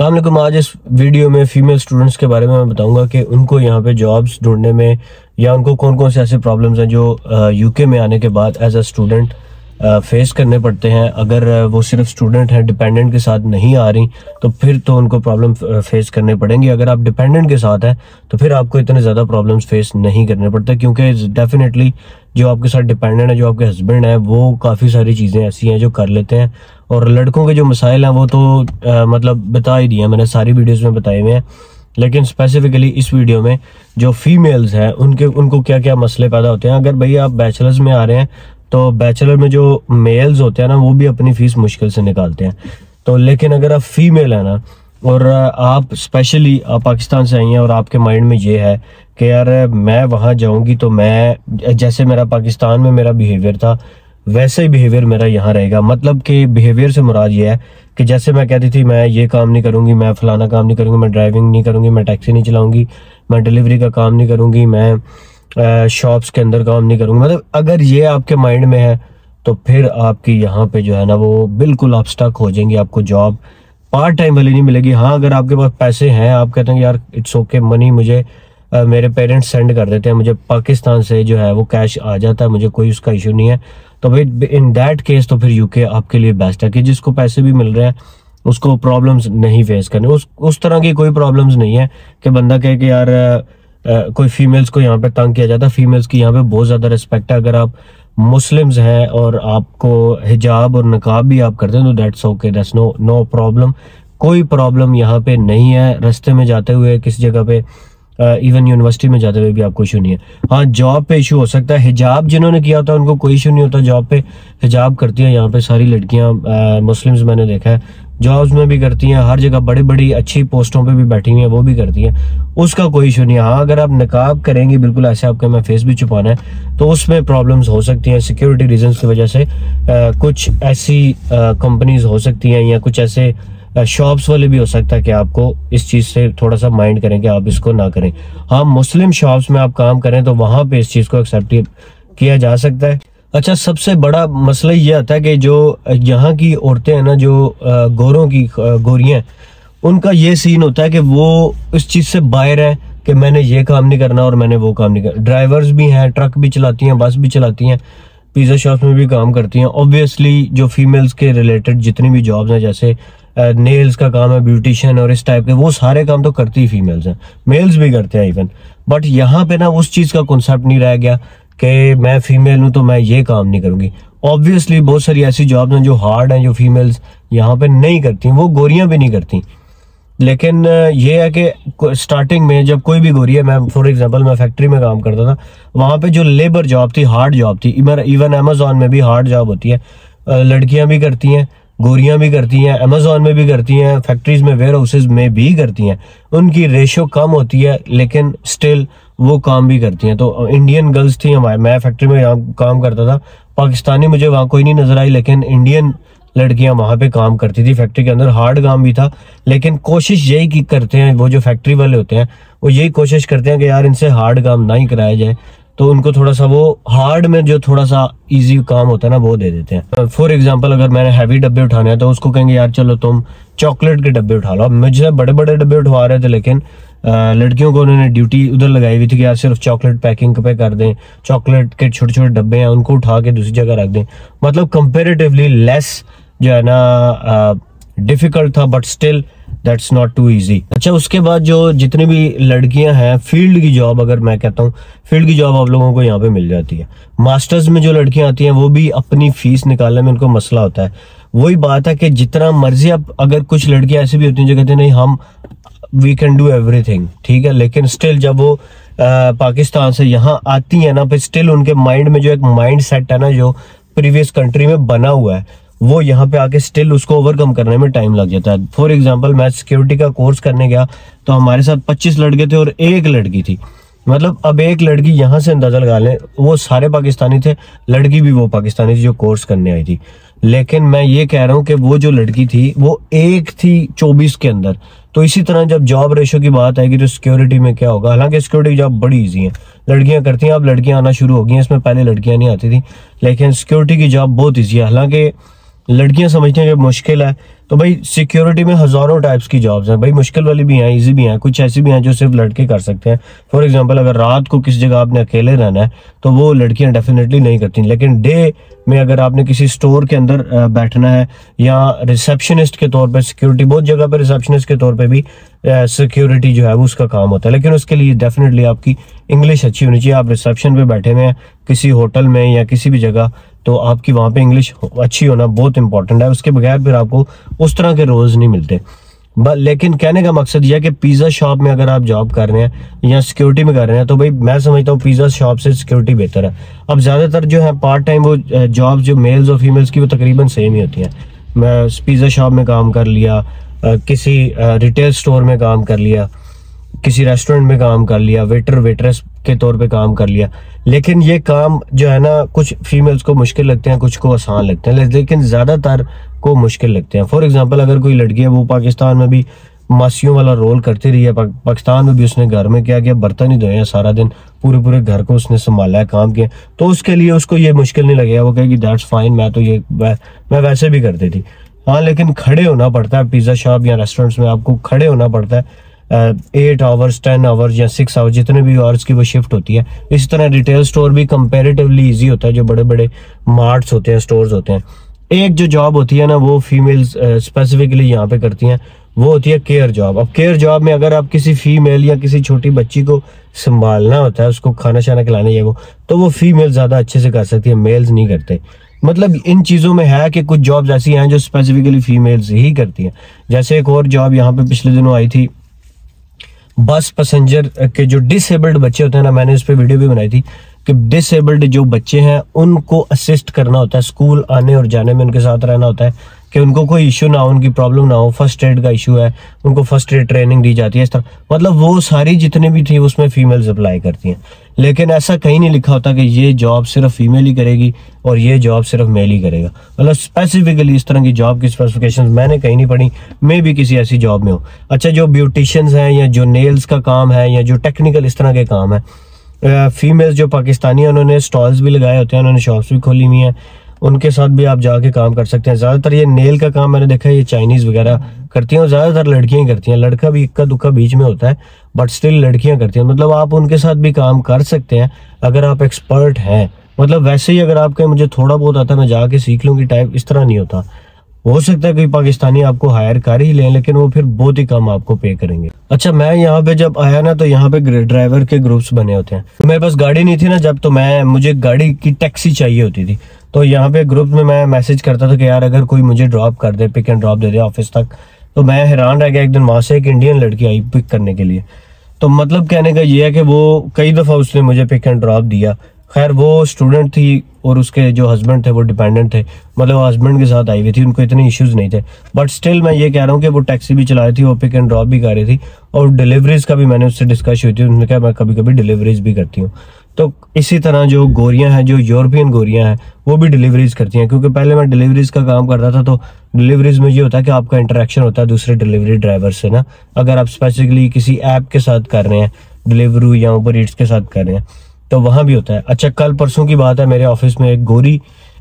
अस्सलाम वालेकुम। आज इस वीडियो में फीमेल स्टूडेंट्स के बारे में मैं बताऊंगा कि उनको यहाँ पे जॉब्स ढूंढने में या उनको कौन कौन से ऐसे प्रॉब्लम्स हैं जो यूके में आने के बाद एज अ स्टूडेंट फेस करने पड़ते हैं। अगर वो सिर्फ स्टूडेंट हैं, डिपेंडेंट के साथ नहीं आ रही, तो फिर तो उनको प्रॉब्लम फेस करने पड़ेंगी। अगर आप डिपेंडेंट के साथ हैं तो फिर आपको इतने ज़्यादा प्रॉब्लम्स फेस नहीं करने पड़ते, क्योंकि डेफिनेटली जो आपके साथ डिपेंडेंट है, जो आपके हस्बैंड है, वो काफ़ी सारी चीज़ें ऐसी हैं जो कर लेते हैं। और लड़कों के जो मसाइल हैं वो तो मतलब बता ही दिए, मैंने सारी वीडियोज़ में बताए हुए हैं। लेकिन स्पेसिफिकली इस वीडियो में जो फीमेल्स हैं उनको क्या क्या मसले पैदा होते हैं। अगर भैया आप बैचलर्स में आ रहे हैं तो बैचलर में जो मेल्स होते हैं ना, वो भी अपनी फीस मुश्किल से निकालते हैं। तो लेकिन अगर आप फीमेल है ना, और आप स्पेशली आप पाकिस्तान से आई हैं और आपके माइंड में ये है कि यार मैं वहाँ जाऊँगी तो मैं जैसे मेरा पाकिस्तान में मेरा बिहेवियर था वैसे ही बिहेवियर मेरा यहाँ रहेगा। मतलब कि बिहेवियर से मुराद ये है कि जैसे मैं कहती थी मैं ये काम नहीं करूँगी, मैं फलाना काम नहीं करूँगी, मैं ड्राइविंग नहीं करूँगी, मैं टैक्सी नहीं चलाऊँगी, मैं डिलीवरी का काम नहीं करूँगी, मैं शॉप्स के अंदर काम नहीं करूँगी। मतलब अगर ये आपके माइंड में है तो फिर आपकी यहाँ पे जो है ना वो बिल्कुल आप स्टक हो जाएंगे। आपको जॉब पार्ट टाइम वाली नहीं मिलेगी। हाँ, अगर आपके पास पैसे हैं, आप कहते हैं यार इट्स ओके, मनी मुझे मेरे पेरेंट्स सेंड कर देते हैं, मुझे पाकिस्तान से जो है वो कैश आ जाता है, मुझे कोई उसका इशू नहीं है, तो भाई इन दैट केस तो फिर यूके आपके लिए बेस्ट है। कि जिसको पैसे भी मिल रहे हैं उसको प्रॉब्लम्स नहीं फेस करने, उस तरह की कोई प्रॉब्लम्स नहीं है कि बंदा कहे कि यार कोई फीमेल्स को यहाँ पे तंग किया जाता है। फीमेल्स की यहाँ पे बहुत ज़्यादा रिस्पेक्ट है। अगर आप मुस्लिम्स हैं और आपको हिजाब और नकाब भी आप करते हैं तो that's okay, that's no problem. कोई प्रॉब्लम यहाँ पे नहीं है। रास्ते में जाते हुए किसी जगह पे, इवन यूनिवर्सिटी में जाते हुए भी आपको इशू नहीं है। हाँ, जॉब पे इशू हो सकता है। हिजाब जिन्होंने किया होता है उनको कोई इशू नहीं होता। जॉब पे हिजाब करती हैं यहाँ पे सारी लड़कियाँ, मुस्लिम्स मैंने देखा है, जॉब्स में भी करती हैं, हर जगह बड़ी बड़ी अच्छी पोस्टों पे भी बैठी हुई हैं, वो भी करती हैं, उसका कोई इशू नहीं है। हाँ, अगर आप नकाब करेंगे बिल्कुल ऐसे आपका मैं फेस भी छुपाना है तो उसमें प्रॉब्लम्स हो सकती हैं। सिक्योरिटी रीजंस की वजह से कुछ ऐसी कंपनीज हो सकती हैं या कुछ ऐसे शॉप्स वाले भी हो सकता है कि आपको इस चीज़ से थोड़ा सा माइंड करें कि आप इसको ना करें। हाँ, मुस्लिम शॉप्स में आप काम करें तो वहाँ पे इस चीज़ को एक्सेप्ट किया जा सकता है। अच्छा, सबसे बड़ा मसला ये आता है कि जो यहाँ की औरतें हैं ना, जो गोरों की गोरियाँ, उनका ये सीन होता है कि वो इस चीज़ से बाहर है कि मैंने ये काम नहीं करना और मैंने वो काम नहीं करना। ड्राइवर्स भी हैं, ट्रक भी चलाती हैं, बस भी चलाती हैं, पिज़्ज़ा शॉप में भी काम करती हैं। ऑब्वियसली जो फीमेल्स के रिलेटेड जितनी भी जॉब्स हैं, जैसे नेल्स का काम है, ब्यूटिशियन और इस टाइप के, वो सारे काम तो करती ही फीमेल्स हैं, मेल्स भी करते हैं इवन। बट यहाँ पे ना उस चीज़ का कॉन्सेप्ट नहीं रह गया कि मैं फीमेल हूँ तो मैं ये काम नहीं करूँगी। ऑब्वियसली बहुत सारी ऐसी जॉब्स हैं जो हार्ड हैं, जो फीमेल्स यहाँ पे नहीं करती, वो गोरियाँ भी नहीं करती। लेकिन ये है कि स्टार्टिंग में जब कोई भी गोरी है, मैं फॉर एग्जांपल मैं फैक्ट्री में काम करता था, वहाँ पे जो लेबर जॉब थी, हार्ड जॉब थी। इवन अमेजोन में भी हार्ड जॉब होती है, लड़कियाँ भी करती हैं, गोरियां भी करती हैं, अमेजोन में भी करती हैं, फैक्ट्रीज में, वेयर हाउसेज में भी करती हैं। उनकी रेशो कम होती है लेकिन स्टिल वो काम भी करती हैं। तो इंडियन गर्ल्स थी हमारे, मैं फैक्ट्री में काम करता था, पाकिस्तानी मुझे वहाँ कोई नहीं नजर आई, लेकिन इंडियन लड़कियां वहाँ पे काम करती थी। फैक्ट्री के अंदर हार्ड काम भी था, लेकिन कोशिश यही करते हैं वो जो फैक्ट्री वाले होते हैं, वो यही कोशिश करते हैं कि यार इनसे हार्ड काम ना ही कराया जाए, तो उनको थोड़ा सा वो हार्ड में जो थोड़ा सा इजी काम होता है ना वो दे देते हैं। फॉर एग्जांपल अगर मैंने हैवी डब्बे उठाने हैं तो उसको कहेंगे यार चलो तुम चॉकलेट के डब्बे उठा लो। मुझे बड़े बड़े डब्बे उठवा रहे थे, लेकिन लड़कियों को उन्होंने ड्यूटी उधर लगाई हुई थी कि यार सिर्फ चॉकलेट पैकिंग पे कर दें, चॉकलेट के छोटे छोटे डब्बे हैं उनको उठा के दूसरी जगह रख दें। मतलब कंपेरेटिवली लेस जो है ना डिफिकल्ट था, but still that's not too easy. अच्छा, उसके बाद जो जितनी भी लड़कियां हैं, फील्ड की जॉब, अगर मैं कहता हूँ फील्ड की जॉब आप लोगों को यहाँ पे मिल जाती है। मास्टर्स में जो लड़कियां आती हैं वो भी अपनी फीस निकालने में उनको मसला होता है। वही बात है कि जितना मर्जी आप, अगर कुछ लड़कियां ऐसी भी होती हैं जो कहते हैं नहीं हम वी कैन डू एवरीथिंग, ठीक है, लेकिन स्टिल जब वो पाकिस्तान से यहाँ आती है ना, फिर स्टिल उनके माइंड में जो एक माइंड सेट है ना जो प्रीवियस कंट्री में बना हुआ है, वो यहाँ पे आके स्टिल उसको ओवरकम करने में टाइम लग जाता है। फॉर एग्जांपल मैं सिक्योरिटी का कोर्स करने गया तो हमारे साथ 25 लड़के थे और एक लड़की थी। मतलब अब एक लड़की, यहाँ से अंदाजा लगा लें, वो सारे पाकिस्तानी थे, लड़की भी वो पाकिस्तानी थी जो कोर्स करने आई थी। लेकिन मैं ये कह रहा हूँ कि वो जो लड़की थी वो एक थी 24 के अंदर। तो इसी तरह जब जॉब रेशो की बात आएगी तो सिक्योरिटी में क्या होगा। हालांकि सिक्योरिटी जॉब बड़ी इजी है, लड़कियां करती हैं, अब लड़कियां आना शुरू हो गई हैं, इसमें पहले लड़कियां नहीं आती थी, लेकिन सिक्योरिटी की जॉब बहुत ईजी है। हालांकि लड़कियां समझती हैं कि मुश्किल है, तो भाई सिक्योरिटी में हजारों टाइप्स की जॉब्स हैं भाई, मुश्किल वाली भी हैं, इजी भी हैं, कुछ ऐसी भी हैं जो सिर्फ लड़के कर सकते हैं। फॉर एग्जांपल अगर रात को किसी जगह आपने अकेले रहना है तो वो लड़कियां डेफिनेटली नहीं करती, लेकिन डे में अगर आपने किसी स्टोर के अंदर बैठना है या रिसेप्शनिस्ट के तौर पे, सिक्योरिटी बहुत जगह पे रिसेप्शनिस्ट के तौर पे भी सिक्योरिटी जो है वो उसका काम होता है, लेकिन उसके लिए डेफिनेटली आपकी इंग्लिश अच्छी होनी चाहिए। आप रिसेप्शन पे बैठे हुए हैं किसी होटल में या किसी भी जगह, तो आपकी वहाँ पे इंग्लिश अच्छी होना बहुत इंपॉर्टेंट है, उसके बगैर फिर आपको उस तरह के रोज नहीं मिलते। लेकिन कहने का मकसद यह है कि पिज्जा शॉप में अगर आप जॉब कर रहे हैं या सिक्योरिटी में कर रहे हैं तो भाई मैं समझता हूँ पिज्जा शॉप से सिक्योरिटी बेहतर है। अब ज्यादातर जो है पार्ट टाइम वो जॉब जो मेल्स और फीमेल्स की वो तकरीबन सेम ही होती हैं। मैं पिज्जा शॉप में काम कर लिया, किसी रिटेल स्टोर में काम कर लिया, किसी रेस्टोरेंट में काम कर लिया, वेटर वेटरेस के तौर पे काम कर लिया, लेकिन ये काम जो है ना कुछ फीमेल्स को मुश्किल लगते हैं, कुछ को आसान लगते हैं, लेकिन ज्यादातर को मुश्किल लगते हैं। फॉर एग्जांपल अगर कोई लड़की है वो पाकिस्तान में भी मासियों वाला रोल करती रही है, पाकिस्तान में भी उसने घर में क्या किया, बर्तन ही धोए हैं सारा दिन, पूरे पूरे घर को उसने संभाला है, काम किया, तो उसके लिए उसको ये मुश्किल नहीं लगेगा, वो कहेगी दैट्स फाइन, मैं तो ये मैं वैसे भी करती थी। हाँ, लेकिन खड़े होना पड़ता है पिज्जा शॉप या रेस्टोरेंट्स में, आपको खड़े होना पड़ता है 8 आवर्स 10 आवर्स या 6 आवर्स जितने भी आवर्स की वो शिफ्ट होती है। इसी तरह रिटेल स्टोर भी कंपैरेटिवली इजी होता है, जो बड़े बड़े मार्ट्स होते हैं, स्टोर्स होते हैं। एक जो जॉब होती है ना वो फीमेल्स स्पेसिफिकली यहाँ पे करती हैं, वो होती है केयर जॉब। अब केयर जॉब में अगर आप किसी फीमेल या किसी छोटी बच्ची को संभालना होता है, उसको खाना शाना खिलाने या तो वो फीमेल ज्यादा अच्छे से कर सकती है, मेल्स नहीं करते। मतलब इन चीजों में है कि कुछ जॉब्स ऐसी हैं जो स्पेसिफिकली फीमेल्स ही करती हैं। जैसे एक और जॉब यहाँ पे पिछले दिनों आई थी, बस पैसेंजर के जो डिसेबल्ड बच्चे होते हैं ना, मैंने इस पे वीडियो भी बनाई थी कि डिसेबल्ड जो बच्चे हैं उनको असिस्ट करना होता है, स्कूल आने और जाने में उनके साथ रहना होता है कि उनको कोई इशू ना हो, उनकी प्रॉब्लम ना हो, फर्स्ट एड का इशू है, उनको फर्स्ट एड ट्रेनिंग दी जाती है, इस तरह मतलब वो सारी जितने भी थी उसमें फीमेल्स अप्लाई करती हैं। लेकिन ऐसा कहीं नहीं लिखा होता कि ये जॉब सिर्फ फीमेल ही करेगी और ये जॉब सिर्फ मेल ही करेगा, मतलब स्पेसिफिकली इस तरह की जॉब की स्पेसिफिकेशंस मैंने कहीं नहीं पढ़ी, मैं भी किसी ऐसी जॉब में हूँ। अच्छा, जो ब्यूटिशियंस हैं या जो नेल्स का काम है या जो टेक्निकल इस तरह के काम है, फीमेल्स जो पाकिस्तानी हैं उन्होंने स्टॉल्स भी लगाए होते हैं, उन्होंने शॉप्स भी खोली हुई हैं, उनके साथ भी आप जाके काम कर सकते हैं। ज्यादातर ये नेल का काम मैंने देखा है ये चाइनीज वगैरह करती हैं, ज्यादातर लड़कियां ही करती हैं, लड़का भी इक्का दुक्का बीच में होता है, बट स्टिल लड़कियां करती हैं। मतलब आप उनके साथ भी काम कर सकते हैं अगर आप एक्सपर्ट हैं। मतलब वैसे ही अगर आप कहें मुझे थोड़ा बहुत आता है मैं जाके सीख लूंगी टाइप, इस तरह नहीं होता। हो सकता है कोई पाकिस्तानी आपको हायर कर ही लें, लेकिन वो फिर बहुत ही कम आपको पे करेंगे। अच्छा, मैं यहाँ पे जब आया ना तो यहाँ पे ड्राइवर के ग्रुप्स बने होते हैं। मेरे पास गाड़ी नहीं थी ना जब, तो मुझे गाड़ी की टैक्सी चाहिए होती थी, तो यहाँ पे ग्रुप में मैं मैसेज करता था कि यार अगर कोई मुझे ड्रॉप कर दे, पिक एंड ड्रॉप दे दे ऑफिस तक। तो मैं हैरान रह गया, एक दिन वहां से एक इंडियन लड़की आई पिक करने के लिए। तो मतलब कहने का ये है कि वो कई दफा उसने मुझे पिक एंड ड्रॉप दिया। खैर वो स्टूडेंट थी और उसके जो हस्बैंड थे वो डिपेंडेंट थे, मतलब हस्बैंड के साथ आई हुई थी, उनको इतने इश्यूज नहीं थे, बट स्टिल मैं ये कह रहा हूँ कि वो टैक्सी भी चला रही थी, वो पिक एंड ड्रॉप भी कर रही थी, और डिलीवरीज का भी मैंने उससे डिस्कस हुई थी, उन्होंने कहा मैं कभी कभी डिलीवरीज भी करती हूँ। तो इसी तरह जो गोरियां हैं, जो यूरोपियन गोरियां हैं, वो भी डिलीवरीज करती हैं, क्योंकि पहले मैं डिलीवरीज का काम करता था। तो डिलीवरीज में ये होता है कि आपका इंटरेक्शन होता है दूसरे डिलीवरी ड्राइवर से ना, अगर आप स्पेसिफिकली किसी ऐप के साथ कर रहे हैं, डिलीवरू या उबर ईट्स के साथ कर रहे हैं, तो वहां भी होता है। अच्छा, कल परसों की बात है, मेरे ऑफिस में एक गोरी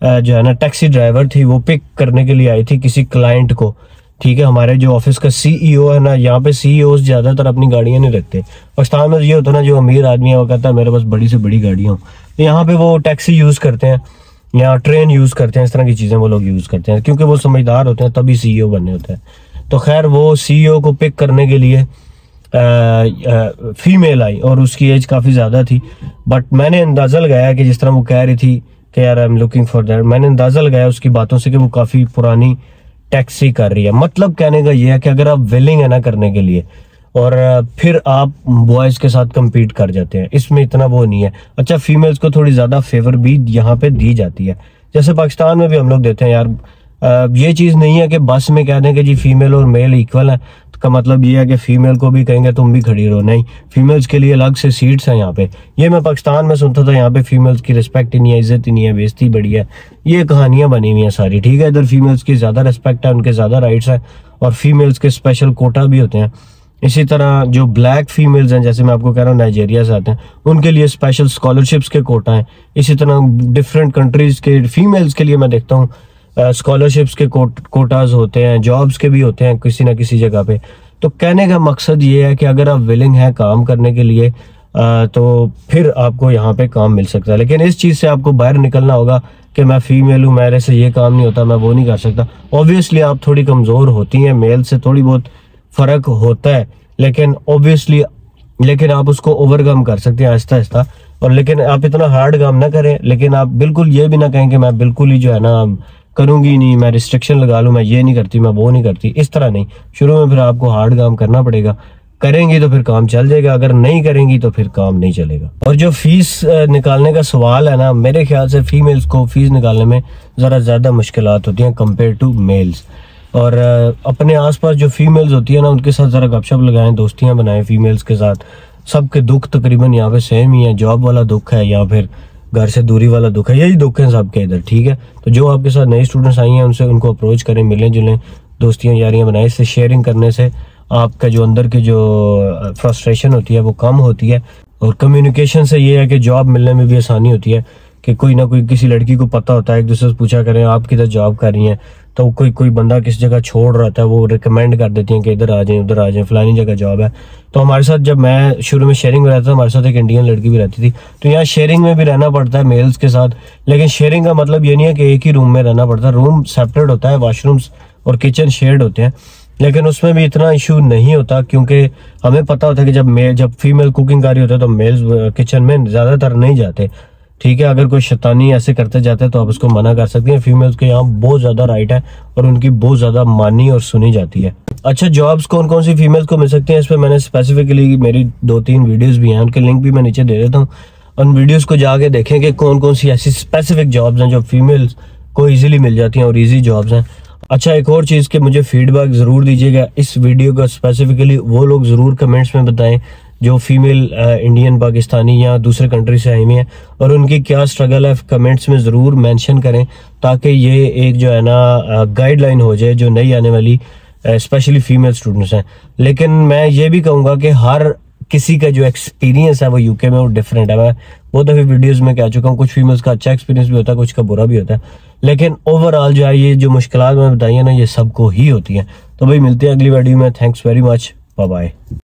जो है ना टैक्सी ड्राइवर थी, वो पिक करने के लिए आई थी किसी क्लाइंट को। ठीक है, हमारे जो ऑफिस का सीईओ है ना, यहाँ पे सीईओ ज्यादातर अपनी गाड़ियां नहीं रखते। पाकिस्तान में ये होता है ना, जो अमीर आदमी है वो कहता है मेरे पास बड़ी से बड़ी गाड़ियां हो, तो यहाँ पे वो टैक्सी यूज करते हैं या ट्रेन यूज करते हैं, इस तरह की चीजें वो लोग यूज करते हैं, क्योंकि वो समझदार होते हैं तभी सीईओ बनने होते हैं। तो खैर वो सीईओ को पिक करने के लिए फीमेल आई और उसकी एज काफी ज्यादा थी, बट मैंने अंदाजा लगाया कि जिस तरह वो कह रही थी कि यार I am looking for that, मैंने अंदाजा लगाया उसकी बातों से कि वो काफी पुरानी टैक्सी कर रही है। मतलब कहने का ये है कि अगर आप विलिंग है ना करने के लिए, और फिर आप बॉयज के साथ compete कर जाते हैं, इसमें इतना वो नहीं है। अच्छा, फीमेल्स को थोड़ी ज्यादा फेवर भी यहाँ पे दी जाती है, जैसे पाकिस्तान में भी हम लोग देते हैं यार। ये चीज नहीं है कि बस में कह दें कि जी फीमेल और मेल इक्वल है, का मतलब ये है कि फीमेल को भी कहेंगे तुम भी खड़ी रहो, नहीं, फीमेल्स के लिए अलग से सीट्स हैं यहाँ पे। ये मैं पाकिस्तान में सुनता था, यहाँ पे फीमेल्स की रिस्पेक्ट ही नहीं है, इज्जत ही नहीं है, बेइज्जती बड़ी है, ये कहानियां बनी हुई हैं सारी। ठीक है, इधर फीमेल्स की ज्यादा रिस्पेक्ट है, उनके ज्यादा राइट्स है, और फीमेल्स के स्पेशल कोटा भी होते हैं। इसी तरह जो ब्लैक फीमेल्स हैं, जैसे मैं आपको कह रहा हूँ नाइजीरिया से आते हैं, उनके लिए स्पेशल स्कॉलरशिप्स के कोटा हैं। इसी तरह डिफरेंट कंट्रीज के फीमेल्स के लिए मैं देखता हूँ स्कॉलरशिप्स के कोटाज होते हैं, जॉब्स के भी होते हैं किसी ना किसी जगह पे। तो कहने का मकसद ये है कि अगर आप विलिंग हैं काम करने के लिए तो फिर आपको यहाँ पे काम मिल सकता है। लेकिन इस चीज़ से आपको बाहर निकलना होगा कि मैं फीमेल हूँ, मेरे से ये काम नहीं होता, मैं वो नहीं कर सकता। ऑब्वियसली आप थोड़ी कमज़ोर होती हैं, मेल से थोड़ी बहुत फ़र्क होता है, लेकिन आप उसको ओवरकम कर सकते हैं आहिस्ता आहिस्ता। और लेकिन आप इतना हार्ड काम ना करें, लेकिन आप बिल्कुल ये भी ना कहें कि मैं बिल्कुल ही जो है ना करूँगी नहीं, मैं रिस्ट्रिक्शन लगा लूँ, मैं ये नहीं करती, मैं वो नहीं करती, इस तरह नहीं। शुरू में फिर आपको हार्ड काम करना पड़ेगा, करेंगी तो फिर काम चल जाएगा, अगर नहीं करेंगी तो फिर काम नहीं चलेगा। और जो फीस निकालने का सवाल है ना, मेरे ख्याल से फीमेल्स को फीस निकालने में ज़रा ज़्यादा मुश्किलात होती हैं कंपेयर टू मेल्स। और अपने आसपास जो फीमेल्स होती है ना, उनके साथ ज़रा गपशप लगाएं, दोस्तियां बनाएं फीमेल्स के साथ। सबके दुख तकरीबन यहाँ पे सेम ही है, जॉब वाला दुख है या फिर घर से दूरी वाला दुख है, यही दुख है सबके इधर, ठीक है। तो जो आपके साथ नई स्टूडेंट्स आई हैं उनको अप्रोच करें, मिलें जुलें, दोस्तियाँ यारियाँ बनाएं। इससे शेयरिंग करने से आपका जो अंदर की जो फ्रस्ट्रेशन होती है वो कम होती है। और कम्युनिकेशन से ये है कि जॉब मिलने में भी आसानी होती है कि कोई ना कोई किसी लड़की को पता होता है, एक दूसरे से पूछा करें आप किधर जॉब कर रही हैं, तो कोई बंदा किस जगह छोड़ रहा था, वो रिकमेंड कर देती हैं कि इधर आ जाएं, उधर आ जाएं, फलानी जगह जॉब है। तो हमारे साथ जब मैं शुरू में शेयरिंग में रहता था, हमारे साथ एक इंडियन लड़की भी रहती थी। तो यहाँ शेयरिंग में भी रहना पड़ता है मेल्स के साथ, लेकिन शेयरिंग का मतलब ये नहीं है कि एक ही रूम में रहना पड़ता है। रूम सेपरेट होता है, वॉशरूम्स और किचन शेयर्ड होते हैं, लेकिन उसमें भी इतना इशू नहीं होता क्योंकि हमें पता होता है कि जब फीमेल कुकिंग कर रही होती है तो मेल्स किचन में ज़्यादातर नहीं जाते, ठीक है। अगर कोई शैतानी ऐसे करते जाते हैं तो आप उसको मना कर सकते हैं। फीमेल्स के यहाँ बहुत ज़्यादा राइट है और उनकी बहुत ज़्यादा मानी और सुनी जाती है। अच्छा, जॉब्स कौन कौन सी फीमेल्स को मिल सकती हैं, इस पर मैंने स्पेसिफिकली मेरी 2-3 वीडियोज़ भी हैं, उनके लिंक भी मैं नीचे दे देता हूँ। उन वीडियोज़ को जाके देखें कि कौन कौन सी ऐसी स्पेसिफिक जॉब्स हैं जो फीमेल्स को ईजिली मिल जाती हैं और ईजी जॉब्स हैं। अच्छा, एक और चीज़ कि मुझे फीडबैक ज़रूर दीजिएगा इस वीडियो का, स्पेसिफिकली वो लोग ज़रूर कमेंट्स में बताएं जो फीमेल इंडियन, पाकिस्तानी या दूसरे कंट्री से आई हुई हैं, और उनकी क्या स्ट्रगल है कमेंट्स में ज़रूर मेंशन करें, ताकि ये एक जो है ना गाइडलाइन हो जाए जो नई आने वाली स्पेशली फीमेल स्टूडेंट्स हैं। लेकिन मैं ये भी कहूँगा कि हर किसी का जो एक्सपीरियंस है वो यूके में वो डिफरेंट है। मैं बहुत दफ़े वीडियोस में कह चुका हूँ, कुछ फीमेल्स का अच्छा एक्सपीरियंस भी होता है, कुछ का बुरा भी होता है, लेकिन ओवरऑल जो है ये जो मुश्किलात मैंने बताई है ना, ये सबको ही होती है। तो भाई मिलते हैं अगली वीडियो में। Thanks very much, bye bye.